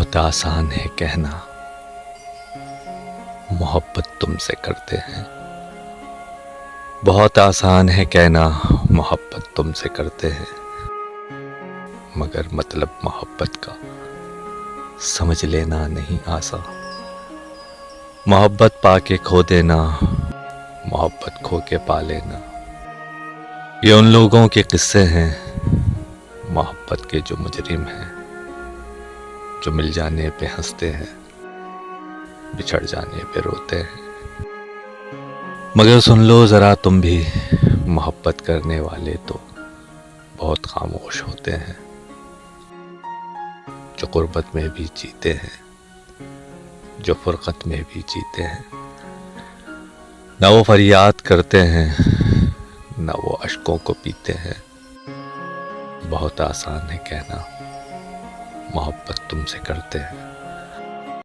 بہت آسان ہے کہنا محبت تم سے کرتے ہیں، بہت آسان ہے کہنا محبت تم سے کرتے ہیں، مگر مطلب محبت کا سمجھ لینا نہیں آسان۔ محبت پا کے کھو دینا، محبت کھو کے پا لینا، یہ ان لوگوں کے قصے ہیں محبت کے جو مجرم ہیں، جو مل جانے پہ ہنستے ہیں، بچھڑ جانے پہ روتے ہیں۔ مگر سن لو ذرا تم بھی، محبت کرنے والے تو بہت خاموش ہوتے ہیں، جو غربت میں بھی جیتے ہیں، جو فرقت میں بھی جیتے ہیں، نہ وہ فریاد کرتے ہیں نہ وہ اشکوں کو پیتے ہیں۔ بہت آسان ہے کہنا محبت تم سے کرتے ہیں۔